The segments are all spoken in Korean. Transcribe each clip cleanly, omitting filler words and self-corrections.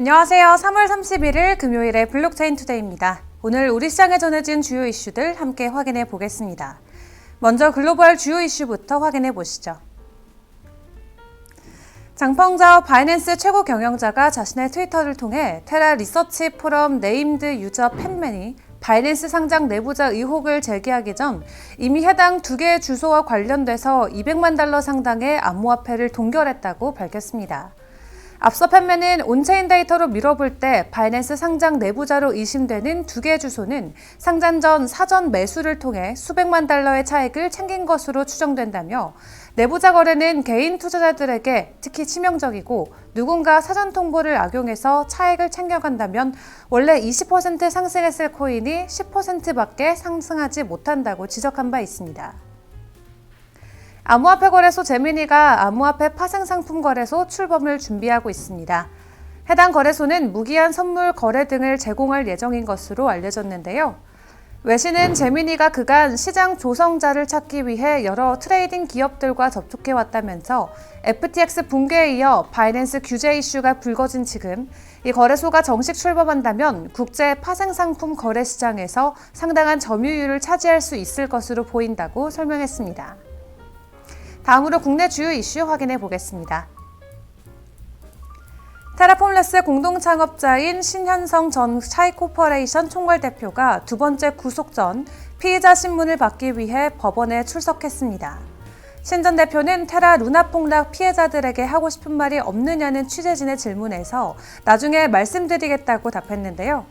안녕하세요. 3월 31일 금요일의 블록체인 투데이입니다. 오늘 우리 시장에 전해진 주요 이슈들 함께 확인해 보겠습니다. 먼저 글로벌 주요 이슈부터 확인해 보시죠. 장펑자오 바이낸스 최고 경영자가 자신의 트위터를 통해 테라 리서치 포럼 네임드 유저 팬맨이 바이낸스 상장 내부자 의혹을 제기하기 전 이미 해당 두 개의 주소와 관련돼서 $200만 상당의 암호화폐를 동결했다고 밝혔습니다. 앞서 팬맨은 온체인 데이터로 밀어볼 때 바이낸스 상장 내부자로 의심되는 두 개의 주소는 상장 전 사전 매수를 통해 수백만 달러의 차익을 챙긴 것으로 추정된다며 내부자 거래는 개인 투자자들에게 특히 치명적이고 누군가 사전 통보를 악용해서 차익을 챙겨간다면 원래 20% 상승했을 코인이 10%밖에 상승하지 못한다고 지적한 바 있습니다. 암호화폐 거래소 제미니가 암호화폐 파생 상품 거래소 출범을 준비하고 있습니다. 해당 거래소는 무기한 선물 거래 등을 제공할 예정인 것으로 알려졌는데요. 외신은 제미니가 그간 시장 조성자를 찾기 위해 여러 트레이딩 기업들과 접촉해 왔다면서 FTX 붕괴에 이어 바이낸스 규제 이슈가 불거진 지금 이 거래소가 정식 출범한다면 국제 파생 상품 거래 시장에서 상당한 점유율을 차지할 수 있을 것으로 보인다고 설명했습니다. 다음으로 국내 주요 이슈 확인해 보겠습니다. 테라폼레스 공동창업자인 신현성 전 차이코퍼레이션 총괄대표가 두 번째 구속 전 피의자 신문을 받기 위해 법원에 출석했습니다. 신 전 대표는 테라 루나 폭락 피해자들에게 하고 싶은 말이 없느냐는 취재진의 질문에서 나중에 말씀드리겠다고 답했는데요.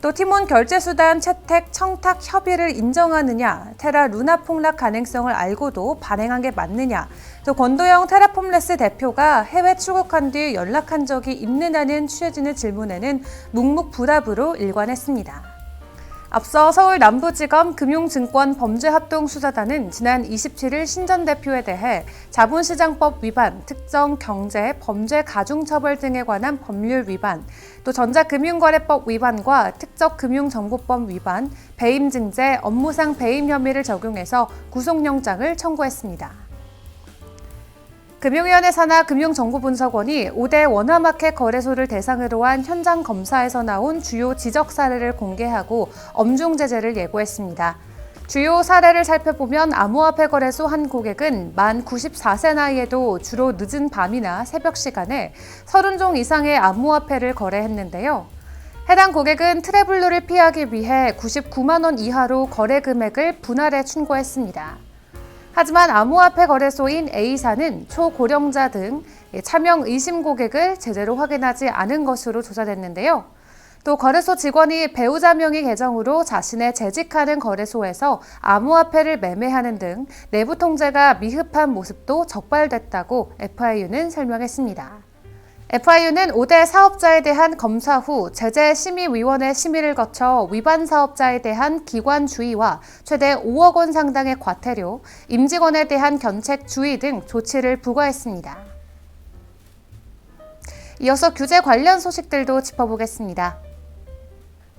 또 티몬 결제수단 채택 청탁 협의를 인정하느냐, 테라 루나 폭락 가능성을 알고도 발행한 게 맞느냐, 또 권도영 테라폼레스 대표가 해외 출국한 뒤 연락한 적이 있느냐는 취재진의 질문에는 묵묵부답으로 일관했습니다. 앞서 서울 남부지검 금융증권범죄합동수사단은 지난 27일 신 전 대표에 대해 자본시장법 위반, 특정 경제, 범죄 가중처벌 등에 관한 법률 위반, 또 전자금융거래법 위반과 특정금융정보법 위반, 배임증제, 업무상 배임 혐의를 적용해서 구속영장을 청구했습니다. 금융위원회 산하 금융정보분석원이 5대 원화마켓 거래소를 대상으로 한 현장 검사에서 나온 주요 지적 사례를 공개하고 엄중 제재를 예고했습니다. 주요 사례를 살펴보면 암호화폐 거래소 한 고객은 만 94세 나이에도 주로 늦은 밤이나 새벽 시간에 30종 이상의 암호화폐를 거래했는데요. 해당 고객은 트래블루를 피하기 위해 99만 원 이하로 거래 금액을 분할해 충고했습니다. 하지만 암호화폐 거래소인 A사는 초고령자 등 차명 의심 고객을 제대로 확인하지 않은 것으로 조사됐는데요. 또 거래소 직원이 배우자 명의 계정으로 자신의 재직하는 거래소에서 암호화폐를 매매하는 등 내부 통제가 미흡한 모습도 적발됐다고 FIU는 설명했습니다. FIU는 5대 사업자에 대한 검사 후 제재심의위원회 심의를 거쳐 위반 사업자에 대한 기관 주의와 최대 5억 원 상당의 과태료, 임직원에 대한 견책 주의 등 조치를 부과했습니다. 이어서 규제 관련 소식들도 짚어보겠습니다.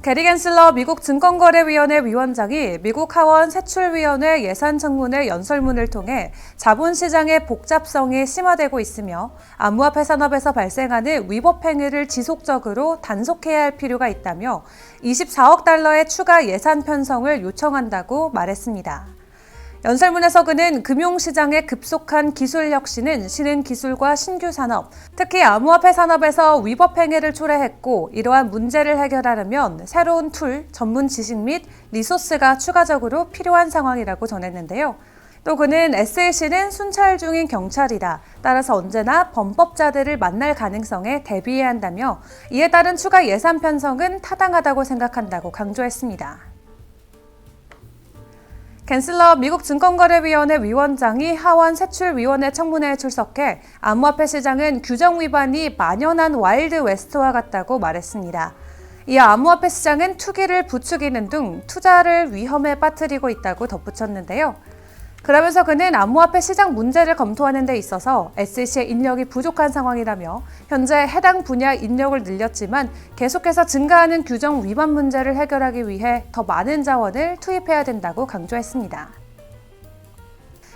게리 갠슬러 미국 증권거래위원회 위원장이 미국 하원 세출위원회 예산청문회 연설문을 통해 자본시장의 복잡성이 심화되고 있으며 암호화폐 산업에서 발생하는 위법 행위를 지속적으로 단속해야 할 필요가 있다며 $24억 추가 예산 편성을 요청한다고 말했습니다. 연설문에서 그는 금융시장의 급속한 기술 혁신은 신흥 기술과 신규 산업, 특히 암호화폐 산업에서 위법 행위를 초래했고 이러한 문제를 해결하려면 새로운 툴, 전문 지식 및 리소스가 추가적으로 필요한 상황이라고 전했는데요. 또 그는 SEC는 순찰 중인 경찰이다. 따라서 언제나 범법자들을 만날 가능성에 대비해야 한다며 이에 따른 추가 예산 편성은 타당하다고 생각한다고 강조했습니다. 갠슬러 미국 증권거래위원회 위원장이 하원 세출위원회 청문회에 출석해 암호화폐 시장은 규정 위반이 만연한 와일드 웨스트와 같다고 말했습니다. 이어 암호화폐 시장은 투기를 부추기는 등 투자를 위험에 빠뜨리고 있다고 덧붙였는데요. 그러면서 그는 암호화폐 시장 문제를 검토하는 데 있어서 SEC의 인력이 부족한 상황이라며 현재 해당 분야 인력을 늘렸지만 계속해서 증가하는 규정 위반 문제를 해결하기 위해 더 많은 자원을 투입해야 된다고 강조했습니다.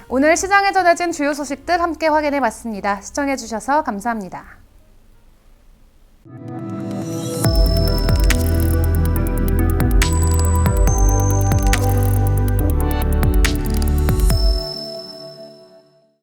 오늘 시장에 전해진 주요 소식들 함께 확인해봤습니다. 시청해주셔서 감사합니다.